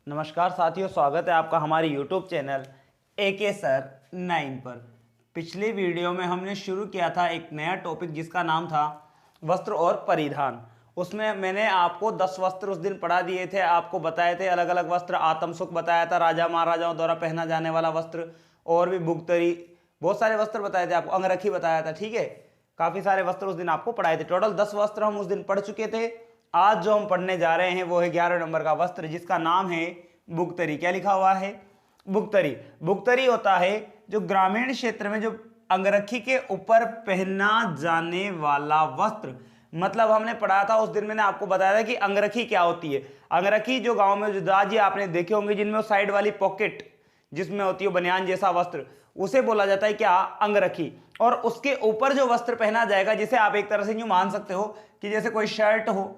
नमस्कार साथियों, स्वागत है आपका हमारे YouTube चैनल AK सर 9 पर। पिछले वीडियो में हमने शुरू किया था एक नया टॉपिक जिसका नाम था वस्त्र और परिधान। उसमें मैंने आपको 10 वस्त्र उस दिन पढ़ा दिए थे, आपको बताए थे अलग अलग वस्त्र। आत्मसुख बताया था, राजा महाराजाओं द्वारा पहना जाने वाला वस्त्र, और भी बुगतरी, बहुत सारे वस्त्र बताए थे आपको, अंगरखी बताया था। ठीक है, काफ़ी सारे वस्त्र उस दिन आपको पढ़ाए थे। टोटल 10 वस्त्र हम उस दिन पढ़ चुके थे। आज जो हम पढ़ने जा रहे हैं वो है 11 नंबर का वस्त्र जिसका नाम है बुगतरी। क्या लिखा हुआ है? बुगतरी। बुगतरी होता है जो ग्रामीण क्षेत्र में जो अंगरखी के ऊपर पहना जाने वाला वस्त्र। मतलब हमने पढ़ा था उस दिन, मैंने आपको बताया था कि अंगरखी क्या होती है। अंगरखी जो गांव में जो दाजी आपने देखे होंगे जिनमें वो साइड वाली पॉकेट जिसमें होती है बनियान जैसा वस्त्र, उसे बोला जाता है क्या? अंगरखी। और उसके ऊपर जो वस्त्र पहना जाएगा, जिसे आप एक तरह से यूं मान सकते हो कि जैसे कोई शर्ट हो,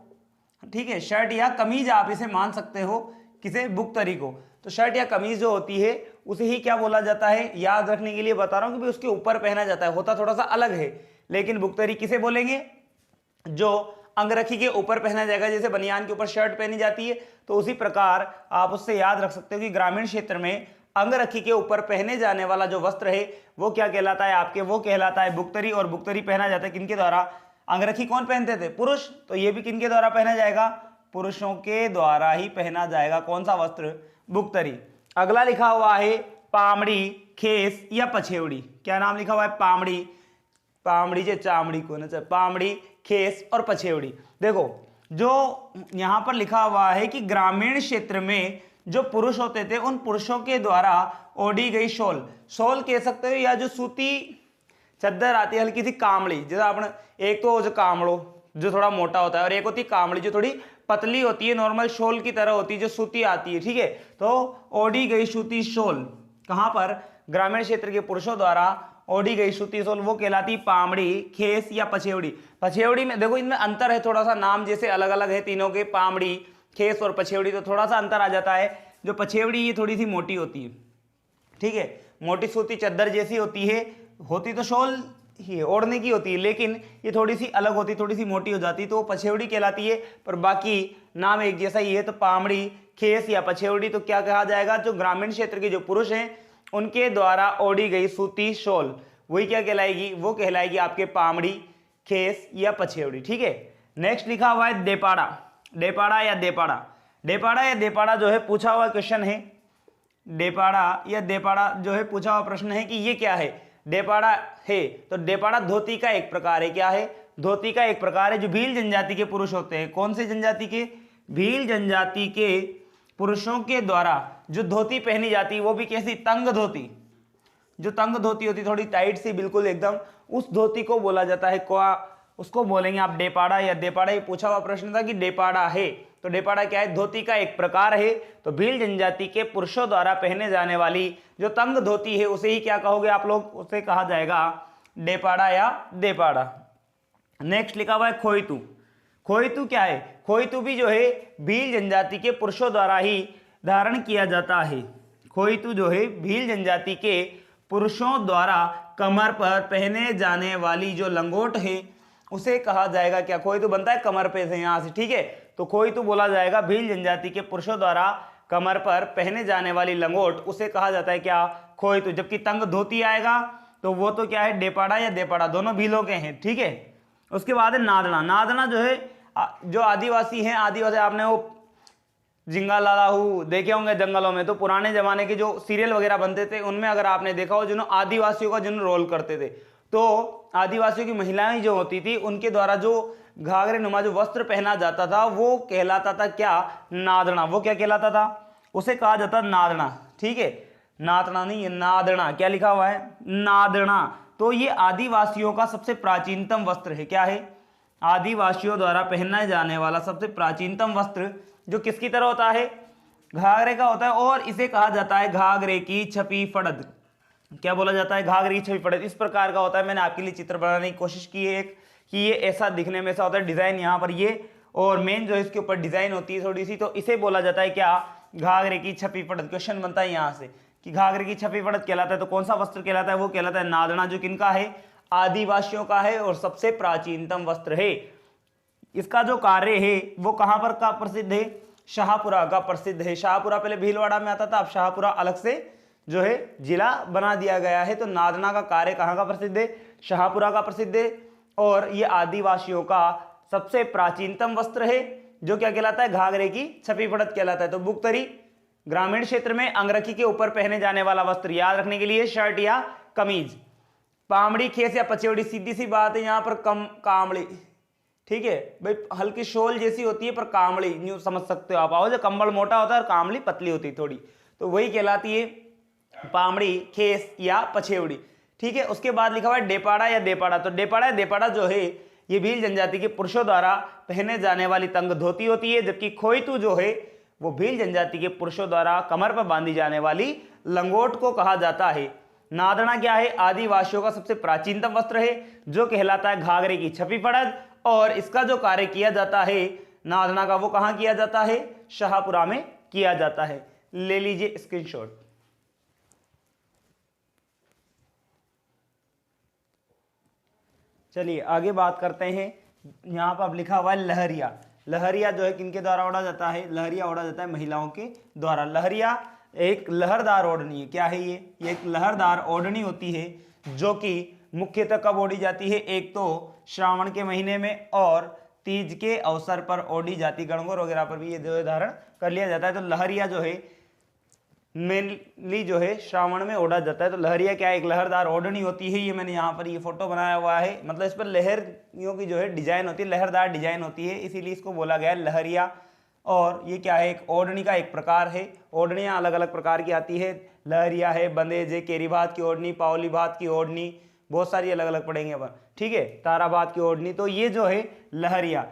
ठीक है, शर्ट या कमीज आप इसे मान सकते हो, किसे? बुगतरी को। तो शर्ट या कमीज जो होती है उसे ही क्या बोला जाता है? याद रखने के लिए बता रहा हूं कि भाई उसके ऊपर पहना जाता है, होता थोड़ा सा अलग है, लेकिन बुगतरी किसे बोलेंगे? जो अंगरखी के ऊपर पहना जाएगा, जैसे बनियान के ऊपर शर्ट पहनी जाती है, तो उसी प्रकार आप उससे याद रख सकते हो कि ग्रामीण क्षेत्र में अंगरखी के ऊपर पहने जाने वाला जो वस्त्र है वो क्या कहलाता है आपके? वो कहलाता है बुगतरी। और बुगतरी पहना जाता है किनके द्वारा? अंगरखी कौन पहनते थे? पुरुष। तो ये भी किनके द्वारा पहना जाएगा? पुरुषों के द्वारा ही पहना जाएगा। कौन सा वस्त्र? बुगतरी। अगला लिखा हुआ है पामड़ी, खेस या पछेवड़ी। क्या नाम लिखा हुआ है? पामड़ी, पामड़ी से चामड़ी को ना, पामड़ी, खेस और पछेवड़ी। देखो जो यहां पर लिखा हुआ है कि ग्रामीण क्षेत्र में जो पुरुष होते थे उन पुरुषों के द्वारा ओढ़ी गई शॉल, शॉल कह सकते हो, या जो सूती चद्दर आती है हल्की सी कामड़ी, जैसा आपने, एक तो जो कामड़ो जो थोड़ा मोटा होता है और एक होती है कामड़ी जो थोड़ी पतली होती है, नॉर्मल शॉल की तरह होती है, जो सूती आती है। ठीक है, तो ओढ़ी गई सूती शॉल कहां पर? ग्रामीण क्षेत्र के पुरुषों द्वारा ओढ़ी गई सूती शॉल, वो कहलाती पामड़ी, खेस या पछेवड़ी। पछेवड़ी में देखो इनमें अंतर है थोड़ा सा, नाम जैसे अलग अलग है तीनों के, पामड़ी, खेस और पछेवड़ी, तो थोड़ा सा अंतर आ जाता है। जो पछेवड़ी ये थोड़ी सी मोटी होती है, ठीक है, मोटी सूती चद्दर जैसी होती है, होती तो शॉल ही ओढ़ने की होती है, लेकिन ये थोड़ी सी अलग होती, थोड़ी सी मोटी हो जाती, तो वो पछेवड़ी कहलाती है। पर बाकी नाम एक जैसा ही है, तो पामड़ी, खेस या पछेवड़ी तो क्या कहा जाएगा? जो ग्रामीण क्षेत्र के जो पुरुष हैं उनके द्वारा ओढ़ी गई सूती शॉल, वही क्या कहलाएगी? वो कहलाएगी आपके पामड़ी, खेस या पछेवड़ी। ठीक है, नेक्स्ट लिखा हुआ है देपाड़ा। देपाड़ा या देपाड़ा। देपाड़ा या देपाड़ा जो है पूछा हुआ क्वेश्चन है। देपाड़ा या देपाड़ा जो है पूछा हुआ प्रश्न है कि ये क्या है? देपाड़ा है, तो देपाड़ा धोती का एक प्रकार है। क्या है? धोती का एक प्रकार है। जो भील जनजाति के पुरुष होते हैं, कौन से जनजाति के? भील जनजाति के पुरुषों के द्वारा जो धोती पहनी जाती है वो भी कैसी? तंग धोती। जो तंग धोती होती, थोड़ी टाइट सी बिल्कुल एकदम, उस धोती को बोला जाता है क्या? उसको बोलेंगे आप देपाड़ा या देपाड़ा। ये पूछा हुआ प्रश्न था कि देपाड़ा है, तो देपाड़ा क्या है? धोती का एक प्रकार है। तो भील जनजाति के पुरुषों द्वारा पहने जाने वाली जो तंग धोती है उसे ही क्या कहोगे आप लोग? उसे कहा जाएगा देपाड़ा या देपाड़ा। नेक्स्ट लिखा हुआ है खोइतू। खोइतू क्या है? खोइतू भी जो है भील जनजाति के पुरुषों द्वारा ही धारण किया जाता है। खोइतू जो है भील जनजाति के पुरुषों द्वारा कमर पर पहने जाने वाली जो लंगोट है उसे कहा जाएगा क्या? खोइतू बनता है कमर पे से, यहां से। ठीक है, तो खोइतू बोला जाएगा भील जनजाति के पुरुषों द्वारा कमर पर पहने जाने वाली लंगोट, उसे कहा जाता है क्या? खोइतू। जबकि तंग धोती आएगा तो वो तो क्या है? देपाड़ा या देपाड़ा, दोनों भीलों के हैं। ठीक है, उसके बाद है नादना। नादना जो है जो आदिवासी हैं, आदिवासी आपने वो जिंगा लालाहू देखे होंगे जंगलों में, तो पुराने जमाने के जो सीरियल वगैरह बनते थे उनमें अगर आपने देखा हो, जिन्होंने आदिवासियों का जिन रोल करते थे, तो आदिवासियों की महिलाएं जो होती थी उनके द्वारा जो घाघरे नुमा जो वस्त्र पहना जाता था वो कहलाता था क्या? नादना। वो क्या कहलाता था? उसे कहा जाता नादना। ठीक है, नादना नहीं है, नादना। क्या लिखा हुआ है? नादना। तो ये आदिवासियों का सबसे प्राचीनतम वस्त्र है। क्या है? आदिवासियों द्वारा पहना जाने वाला सबसे प्राचीनतम वस्त्र, जो किसकी तरह होता है? घाघरे का होता है, और इसे कहा जाता है घाघरे की छपी फड़द। क्या बोला जाता है? घाघरे की छपी फड़द। इस प्रकार का होता है। मैंने आपके लिए चित्र बनाने की कोशिश की है एक, कि ये ऐसा दिखने में ऐसा होता है, डिजाइन यहाँ पर ये, और मेन जो इसके ऊपर डिजाइन होती है थोड़ी सी, तो इसे बोला जाता है क्या? घाघरे की छपी फड़द। क्वेश्चन बनता है यहाँ से कि घाघरे की छपी फड़द कहलाता है, तो कौन सा वस्त्र कहलाता है? वो कहलाता है नादना, जो किनका है? आदिवासियों का है, और सबसे प्राचीनतम वस्त्र है। इसका जो कार्य है वो कहां पर का प्रसिद्ध है? शाहपुरा का प्रसिद्ध है। शाहपुरा पहले भीलवाड़ा में आता था, अब शाहपुरा अलग से जो है जिला बना दिया गया है। तो नादना का कार्य कहाँ का प्रसिद्ध है? शाहपुरा का प्रसिद्ध है। और ये आदिवासियों का सबसे प्राचीनतम वस्त्र है, जो क्या कहलाता है? घाघरे की छपी पड़त कहलाता है। तो बुगतरी ग्रामीण क्षेत्र में अंगरखी के ऊपर पहने जाने वाला वस्त्र, याद रखने के लिए शर्ट या कमीज। पामड़ी, खेस या पचेवड़ी, सीधी सी बात है, यहाँ पर कामड़ी, ठीक है भाई, हल्की शोल जैसी होती है पर कामड़ी यूं समझ सकते हो आप। आओ, जो कंबल मोटा होता है और कामड़ी पतली होती है थोड़ी, तो वही कहलाती है पामड़ी, खेस या पछेवड़ी, ठीक है। उसके बाद लिखा हुआ है डेपाड़ा या देपाड़ा। तो डेपाड़ा या देपाड़ा जो है ये भील जनजाति के पुरुषों द्वारा पहने जाने वाली तंग धोती होती है, जबकि खोईतू जो है वो भील जनजाति के पुरुषों द्वारा कमर पर बांधी जाने वाली लंगोट को कहा जाता है। नादना क्या है? आदिवासियों का सबसे प्राचीनतम वस्त्र है, जो कहलाता है घाघरे की छपी पड़त, और इसका जो कार्य किया जाता है नादना का, वो कहां किया जाता है? शाहपुरा में किया जाता है। ले लीजिए स्क्रीनशॉट। चलिए आगे बात करते हैं। यहां पर अब लिखा हुआ है लहरिया। लहरिया जो है किनके द्वारा ओढ़ा जाता है? लहरिया ओढ़ा जाता है महिलाओं के द्वारा। लहरिया एक लहरदार ओढ़नी है। क्या है ये? एक लहरदार ओढ़नी होती है, जो कि मुख्यतः कब ओढ़ी जाती है? एक तो श्रावण के महीने में, और तीज के अवसर पर ओढ़ी जाती, गणगौर वगैरह पर भी ये जो धारण कर लिया जाता है। तो लहरिया जो है मेनली जो है श्रावण में ओढ़ा जाता है। तो लहरिया क्या है? एक लहरदार ओढ़नी होती है। ये मैंने यहाँ पर ये फोटो बनाया हुआ है, मतलब इस पर लहरियों की जो है डिजाइन होती है, लहरदार डिजाइन होती है, इसीलिए इसको बोला गया है लहरिया। और ये क्या है? एक ओढ़नी का एक प्रकार है। ओढ़नियाँ अलग अलग प्रकार की आती है, लहरिया है, बंदेज है, केरी भात की ओढ़नी, पावली भात की ओढ़नी, बहुत सारी अलग अलग पढ़ेंगे अपन, ठीक है, ताराबाद की ओढ़नी। तो ये जो है लहरिया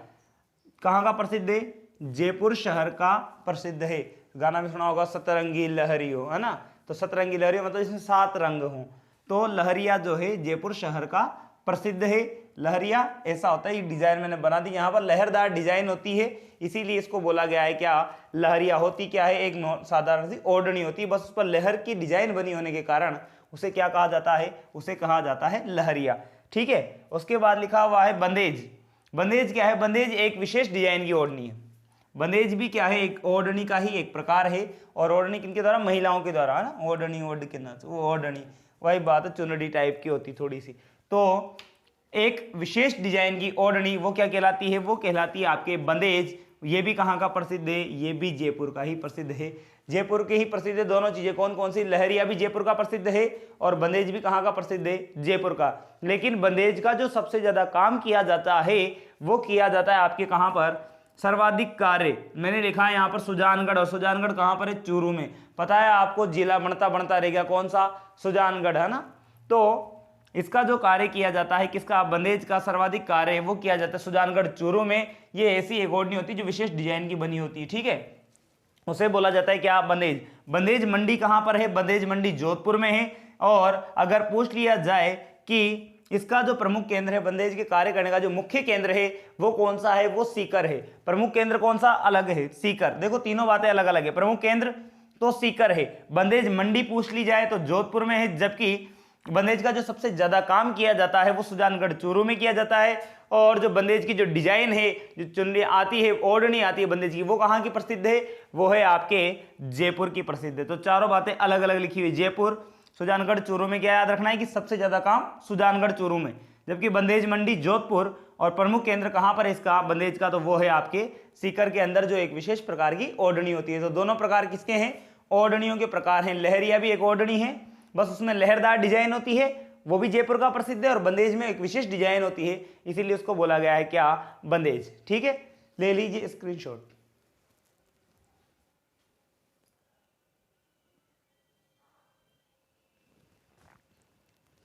कहाँ का प्रसिद्ध है? जयपुर शहर का प्रसिद्ध है। गाना भी सुना होगा, सतरंगी लहरियो, है ना। तो सतरंगी लहरियो मतलब इसमें 7 रंग हों। तो लहरिया जो है जयपुर शहर का प्रसिद्ध है। लहरिया ऐसा होता है, ये डिजाइन मैंने बना दी, यहाँ पर लहरदार डिजाइन होती है, इसीलिए इसको बोला गया है क्या? लहरिया। होती क्या है? एक साधारण सी ओढ़नी होती है, बस उस पर लहर की डिजाइन बनी होने के कारण उसे क्या कहा जाता है? उसे कहा जाता है लहरिया, ठीक है। उसके बाद लिखा हुआ है बंदेज। बंदेज क्या है? बंदेज एक विशेष डिजाइन की ओढ़नी है। बंदेज भी क्या है? एक ओढ़नी का ही एक प्रकार है। और ओढ़नी किनके द्वारा? महिलाओं के द्वारा, है ना। ओढ़नी, ओढ़ के ना, वो ओढ़नी वही बात है, चुनरी टाइप की होती थोड़ी सी। तो एक विशेष डिजाइन की ओढ़नी वो क्या कहलाती है? वो कहलाती है आपके बंदेज। ये भी कहाँ का प्रसिद्ध है? ये भी जयपुर का ही प्रसिद्ध है। जयपुर के ही प्रसिद्ध है दोनों चीजें। कौन कौन सी? लहरिया भी जयपुर का प्रसिद्ध है, और बंदेज भी कहाँ का प्रसिद्ध है? जयपुर का। लेकिन बंदेज का जो सबसे ज्यादा काम किया जाता है वो किया जाता है आपके कहाँ पर? सर्वाधिक कार्य मैंने लिखा है यहाँ पर सुजानगढ़। और सुजानगढ़ कहाँ पर है? चूरू में। पता है आपको, जिला बनता बनता रह गया कौन सा? सुजानगढ़, है ना। तो इसका जो कार्य किया जाता है किसका? बंदेज का सर्वाधिक कार्य है वो किया जाता है सुजानगढ़ चूरू में। ये ऐसी एक ओढ़नी होती है जो विशेष डिजाइन की बनी होती है, ठीक है, उसे बोला जाता है क्या? बंदेज। बंदेज मंडी कहाँ पर है? बंदेज मंडी जोधपुर में है। और अगर पूछ लिया जाए कि इसका जो प्रमुख केंद्र है, बंदेज के कार्य करने का जो मुख्य केंद्र है वो कौन सा है? वो सीकर है। प्रमुख केंद्र कौन सा? अलग है, सीकर। देखो तीनों बातें अलग अलग है। प्रमुख केंद्र तो सीकर है। बंदेज मंडी पूछ ली जाए तो जोधपुर में है, जबकि बंदेज का जो सबसे ज्यादा काम किया जाता है वो सुजानगढ़ चूरू में किया जाता है। और जो बंदेज की जो डिजाइन है, जो चुनरी आती है, ओढ़नी आती है बंदेज की, वो कहाँ की प्रसिद्ध है? वो है आपके जयपुर की प्रसिद्ध है। तो चारों बातें अलग अलग लिखी हुई। जयपुर, सुजानगढ़ चूरू में क्या याद रखना है कि सबसे ज्यादा काम सुजानगढ़ चूरू में, जबकि बंदेज मंडी जोधपुर। और प्रमुख केंद्र कहाँ पर है इसका? बंदेज का, तो वो है आपके सीकर के अंदर, जो एक विशेष प्रकार की ओढ़नी होती है। तो दोनों प्रकार किसके हैं? ओढ़नियों के प्रकार हैं। लहरिया भी एक ओढ़नी है, बस उसमें लहरदार डिजाइन होती है, वो भी जयपुर का प्रसिद्ध है। और बंदेज में एक विशेष डिजाइन होती है, इसीलिए उसको बोला गया है क्या? बंदेज, ठीक है। ले लीजिए स्क्रीनशॉट।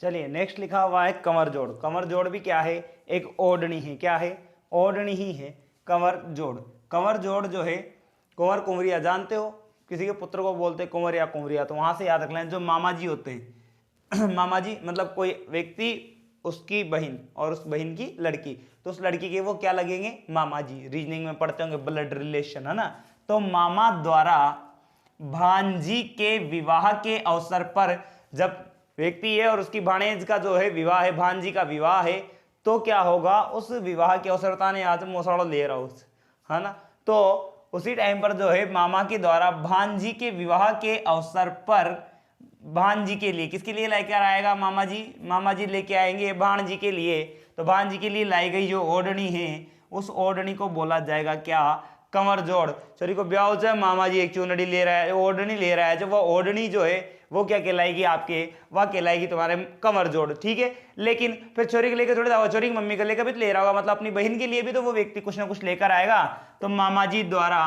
चलिए नेक्स्ट लिखा हुआ है कंवर जोड़। कंवर जोड़ भी क्या है? एक ओढ़नी है। क्या है? ओढ़नी ही है कंवर जोड़। कंवर जोड़ जो है, कुंवर कुंवरिया जानते हो, किसी के पुत्र को बोलते हैं कुंवर या कुंवरिया, तो वहां से याद रख लें जो मामा जी होते हैं मामा जी मतलब कोई व्यक्ति, उसकी बहन और उस बहन की लड़की, तो उस लड़की के वो क्या लगेंगे? मामा जी। रीजनिंग में पढ़ते होंगे ब्लड रिलेशन, है ना। तो मामा द्वारा भांजी के विवाह के अवसर पर, जब व्यक्ति है और उसकी भाणेज का जो है विवाह है, भांजी का विवाह है, तो क्या होगा? उस विवाह के अवसर बताने आज मोसाड़ो ले रहा हूं, है ना। तो उसी टाइम पर जो है मामा के द्वारा भांजी के विवाह के अवसर पर भांजी के लिए, किसके लिए लेकर आएगा मामा जी लेके आएंगे भांजी के लिए। तो भांजी के लिए लाई गई जो ओढ़नी है उस ओढ़नी को बोला जाएगा क्या, कमर जोड़। चोरी को ब्याह हो, मामा जी एक चुनरी ले रहा है, ओढ़नी ले रहा है, जो वह ओढ़नी जो है वो क्या कहलाएगी आपके, वह कहलाएगी तुम्हारे कमर जोड़, ठीक है। लेकिन फिर छोरी के लेकर थोड़ी जाओ, छोरी की मम्मी को लेकर भी तो ले रहा होगा, मतलब अपनी बहन के लिए भी तो वो व्यक्ति कुछ ना कुछ लेकर आएगा। तो मामा जी द्वारा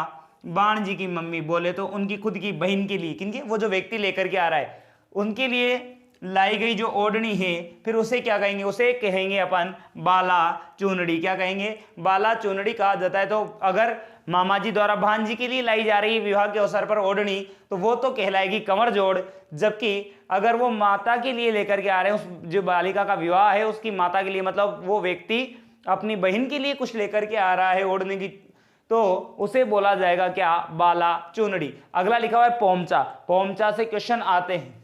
बाण जी की मम्मी बोले तो उनकी खुद की बहन के लिए, किनके, वो जो व्यक्ति लेकर के आ रहा है उनके लिए लाई गई जो ओढ़नी है, फिर उसे क्या कहेंगे, उसे कहेंगे अपन बाला चुनड़ी। क्या कहेंगे, बाला चुनड़ी कहा जाता है। तो अगर मामा जी द्वारा भांजी के लिए लाई जा रही है विवाह के अवसर पर ओढ़नी, तो वो तो कहलाएगी कमर जोड़। जबकि अगर वो माता के लिए लेकर के आ रहे हैं, उस जो बालिका का विवाह है उसकी माता के लिए, मतलब वो व्यक्ति अपनी बहन के लिए कुछ लेकर के आ रहा है ओढ़ने की, तो उसे बोला जाएगा क्या, बाला चुनड़ी। अगला लिखा हुआ है पोमचा। पोमचा से क्वेश्चन आते हैं,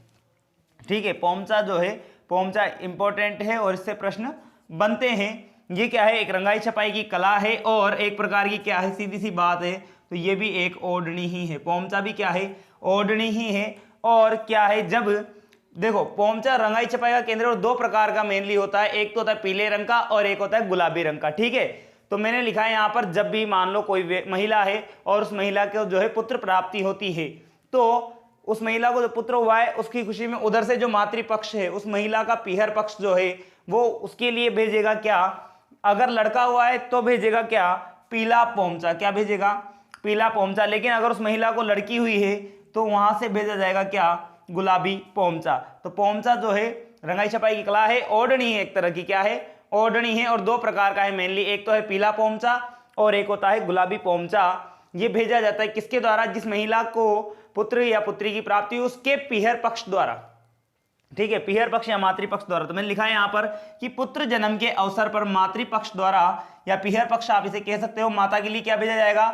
ठीक है। पोमचा जो है, पोमचा इंपॉर्टेंट है और इससे प्रश्न बनते हैं। ये क्या है, एक रंगाई छपाई की कला है और एक प्रकार की क्या है, सीधी सी बात है, तो ये भी एक ओढ़नी ही है। पोमचा भी क्या है, ओढ़नी ही है। और क्या है, जब देखो पोमचा रंगाई छपाई का केंद्र और दो प्रकार का मेनली होता है, एक तो होता है पीले रंग का और एक होता है गुलाबी रंग का, ठीक है। तो मैंने लिखा है यहाँ पर, जब भी मान लो कोई महिला है और उस महिला को जो है पुत्र प्राप्ति होती है, तो उस महिला को जो पुत्र हुआ है उसकी खुशी में उधर से जो मातृपक्ष है उस महिला का पीहर पक्ष जो है वो उसके लिए भेजेगा क्या, अगर लड़का हुआ है तो भेजेगा क्या, पीला पोमचा। क्या भेजेगा, पीला पोमचा। लेकिन अगर उस महिला को लड़की हुई है तो वहां से भेजा जाएगा क्या, गुलाबी पोमचा। तो पोमचा जो है रंगाई छपाई की कला है, ओढ़नी है एक तरह की, क्या है, ओढ़नी है, और दो प्रकार का है मेनली, एक तो है पीला पोमचा और एक होता है गुलाबी पोमचा। ये भेजा जाता है किसके द्वारा, जिस महिला को पुत्र या पुत्री की प्राप्ति हो उसके पीहर पक्ष द्वारा, ठीक है, पीहर पक्ष या मातृपक्ष द्वारा। तो मैंने लिखा है यहाँ पर कि पुत्र जन्म के अवसर पर मातृपक्ष द्वारा या पीहर पक्ष आप इसे कह सकते हो, माता के लिए क्या भेजा जाएगा,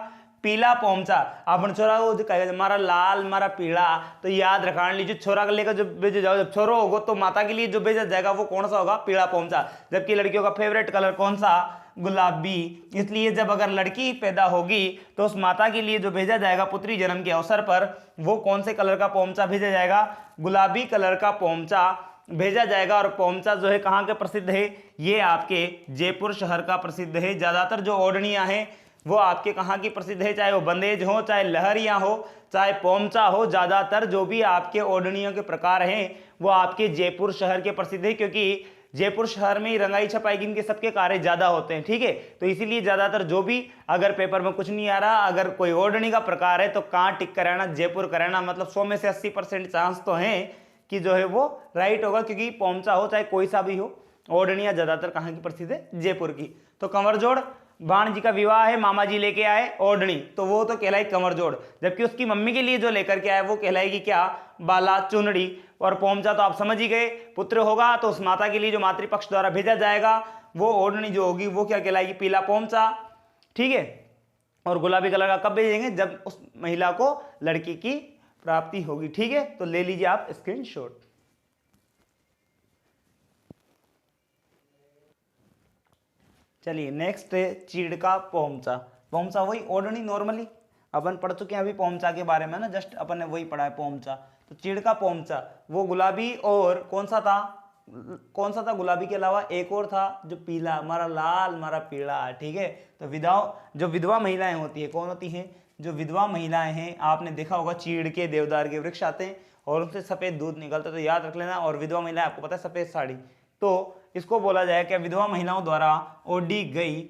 पीला पोमचा। अपन छोरा को कहेगा मारा लाल मारा पीला, तो याद रखा लीजिए, छोरा को लेकर जो भेजे जाओ, जब छोरो होगा तो माता के लिए जो भेजा जाएगा वो कौन सा होगा, पीला पोमचा। जबकि लड़कियों का फेवरेट कलर कौन सा, गुलाबी। इसलिए जब अगर लड़की पैदा होगी तो उस माता के लिए जो भेजा जाएगा पुत्री जन्म के अवसर पर, वो कौन से कलर का पोमचा भेजा जाएगा, गुलाबी कलर का पोमचा भेजा जाएगा। और पोमचा जो है कहाँ के प्रसिद्ध है, ये आपके जयपुर शहर का प्रसिद्ध है। ज्यादातर जो ओढ़नियां हैं वो आपके कहाँ की प्रसिद्ध है, चाहे वो बंदेज हो, चाहे लहरियां हो, चाहे पोमचा हो, ज्यादातर जो भी आपके ओढ़नियों के प्रकार हैं वो आपके जयपुर शहर के प्रसिद्ध है, क्योंकि जयपुर शहर में ही रंगाई छपाई इनके सबके कार्य ज्यादा होते हैं, ठीक है। तो इसीलिए ज्यादातर जो भी अगर पेपर में कुछ नहीं आ रहा, अगर कोई ओढ़नी का प्रकार है तो कहाँ टिक कराना, जयपुर कराना, मतलब 100 में से 80% चांस तो हैं कि जो है वो राइट होगा, क्योंकि पोमचा हो चाहे कोई सा भी हो, ओढ़नियां ज्यादातर कहाँ की प्रसिद्ध है, जयपुर की। तो कमर जोड़, भाण जी का विवाह है, मामा जी लेके आए ओढ़नी, तो वो तो कहलाई कमर जोड़। जबकि उसकी मम्मी के लिए जो लेकर के आए वो कहलाएगी क्या, बाला चुनड़ी। और पोमचा तो आप समझ ही गए, पुत्र होगा तो उस माता के लिए जो मातृपक्ष द्वारा भेजा जाएगा वो ओढ़नी जो होगी वो क्या कहलाएगी, पीला पोमचा, ठीक है। और गुलाबी कलर का कब भेजेंगे, जब उस महिला को लड़की की प्राप्ति होगी, ठीक है। तो ले लीजिए आप स्क्रीनशॉट। चलिए नेक्स्ट है चीड़ का पोमचा। पोमचा वही ओढ़नी, नॉर्मली अपन पढ़ चुके हैं अभी पोमचा के बारे में ना, जस्ट अपन ने वही पढ़ा है पोमचा। तो चीड़ का पोमचा वो गुलाबी और कौन सा था गुलाबी के अलावा एक और था जो पीला, मारा लाल मारा पीला, ठीक है। तो जो विधवा महिलाएं होती है, कौन होती हैं, जो विधवा महिलाएं हैं, आपने देखा होगा चीड़ के देवदार के वृक्ष आते हैं और उनसे सफेद दूध निकलता है, तो याद रख लेना। और विधवा महिलाएं आपको पता है सफेद साड़ी, तो इसको बोला जाए क्या, विधवा महिलाओं द्वारा ओढ़ी गई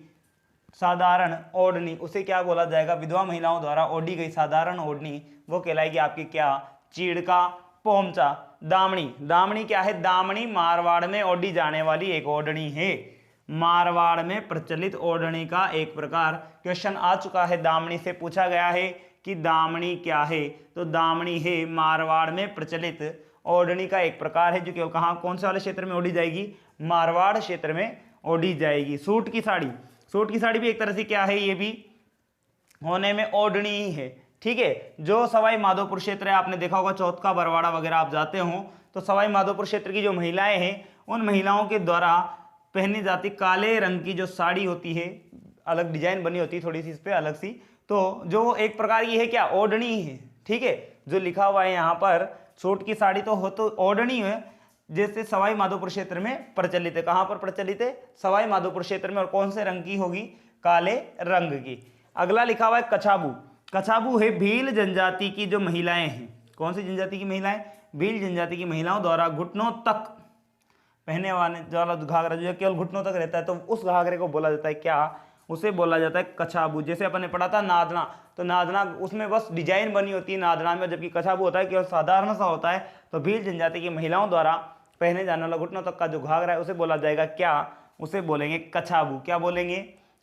साधारण ओढ़नी, उसे क्या बोला जाएगा, विधवा महिलाओं द्वारा ओढ़ी गई साधारण ओढ़नी, वो कहलाएगी आपकी क्या, चीड़ का पोमचा। दामनी, दामनी क्या है, दामनी मारवाड़ में ओढ़ी जाने वाली एक ओढ़नी है, मारवाड़ में प्रचलित ओढ़नी का एक प्रकार। क्वेश्चन आ चुका है, दामनी से पूछा गया है कि दामनी क्या है, तो दामनी है मारवाड़ में प्रचलित ओढ़नी का एक प्रकार है, जो केवल कहाँ, कौन से वाले क्षेत्र में ओढ़ी जाएगी, मारवाड़ क्षेत्र में ओढ़ी जाएगी। सूट की साड़ी, सूट की साड़ी भी एक तरह से क्या है, ये भी होने में ओढ़नी ही है, ठीक है। जो सवाई माधोपुर क्षेत्र है, आपने देखा होगा चौथ का बरवाड़ा वगैरह आप जाते हो, तो सवाई माधोपुर क्षेत्र की जो महिलाएं हैं उन महिलाओं के द्वारा पहनी जाती काले रंग की जो साड़ी होती है, अलग डिजाइन बनी होती है थोड़ी सी इस पर अलग सी, तो जो एक प्रकार की है क्या, ओढ़नी है, ठीक है। जो लिखा हुआ है यहाँ पर सूट की साड़ी तो हो तो ओढ़नी है, जैसे सवाई माधोपुर क्षेत्र में प्रचलित है। कहाँ पर प्रचलित है, सवाई माधोपुर क्षेत्र में। और कौन से रंग की होगी, काले रंग की। अगला लिखा हुआ है कछाबू। कछाबू है भील जनजाति की जो महिलाएं हैं, कौन सी जनजाति की महिलाएं, भील जनजाति की महिलाओं द्वारा घुटनों तक पहने वाला घाघरा जो केवल घुटनों तक रहता है, तो उस घाघरे को बोला जाता है क्या, उसे बोला जाता है कछाबू। जैसे अपन ने पढ़ा था नादना, तो नादना उसमें बस डिजाइन बनी होती है नादना में, जबकि कछाबू होता है केवल साधारण सा होता है। तो भील जनजाति की महिलाओं द्वारा पहने जाने वाला घुटनों तक का जो घाघरा है उसे बोला जाएगा क्या, उसे बोलेंगे कछाबू। क्या बोलेंगे,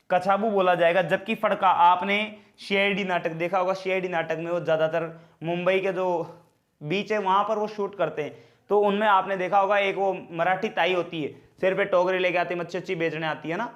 कछाबू बोला जाएगा। जबकि फड़का, आपने सीआईडी नाटक देखा होगा, सीआईडी नाटक में वो ज़्यादातर मुंबई के जो बीच है वहाँ पर वो शूट करते हैं, तो उनमें आपने देखा होगा एक वो मराठी ताई होती है, सिर पे टोकरी लेके आती है, मच्छी अच्छी बेचने आती है ना,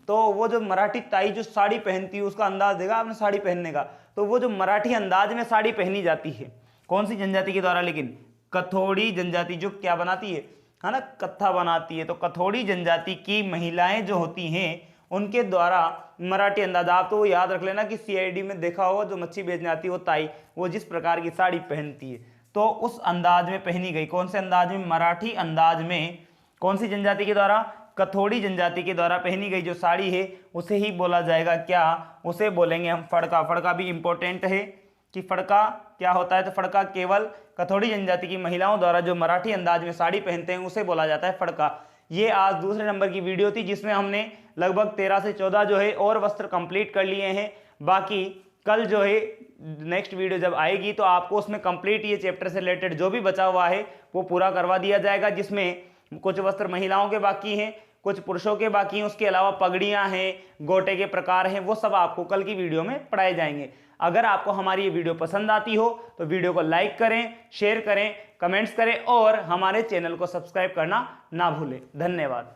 तो वो जो मराठी ताई जो साड़ी पहनती है उसका अंदाज देखा आपने साड़ी पहनने का, तो वो जो मराठी अंदाज में साड़ी पहनी जाती है कौन सी जनजाति के द्वारा, लेकिन कथोड़ी जनजाति जो क्या बनाती है ना, कत्था बनाती है। तो कथोड़ी जनजाति की महिलाएं जो होती हैं उनके द्वारा मराठी अंदाज, आप तो याद रख लेना कि सीआईडी में देखा होगा जो मच्छी बेचने आती है वो ताई, वो जिस प्रकार की साड़ी पहनती है तो उस अंदाज में पहनी गई। कौन से अंदाज में, मराठी अंदाज में। कौन सी जनजाति के द्वारा, कथोड़ी जनजाति के द्वारा पहनी गई जो साड़ी है उसे ही बोला जाएगा क्या, उसे बोलेंगे हम फड़का। फड़का भी इंपॉर्टेंट है कि फड़का क्या होता है, तो फड़का केवल कथोड़ी जनजाति की महिलाओं द्वारा जो मराठी अंदाज में साड़ी पहनते हैं उसे बोला जाता है फड़का। ये आज दूसरे नंबर की वीडियो थी जिसमें हमने लगभग 13 से 14 जो है और वस्त्र कंप्लीट कर लिए हैं। बाकी कल जो है नेक्स्ट वीडियो जब आएगी तो आपको उसमें कंप्लीट ये चैप्टर से रिलेटेड जो भी बचा हुआ है वो पूरा करवा दिया जाएगा, जिसमें कुछ वस्त्र महिलाओं के बाकी हैं, कुछ पुरुषों के बाकी हैं, उसके अलावा पगड़ियां हैं, गोटे के प्रकार हैं, वो सब आपको कल की वीडियो में पढ़ाए जाएंगे। अगर आपको हमारी ये वीडियो पसंद आती हो तो वीडियो को लाइक करें, शेयर करें, कमेंट्स करें और हमारे चैनल को सब्सक्राइब करना ना भूलें। धन्यवाद।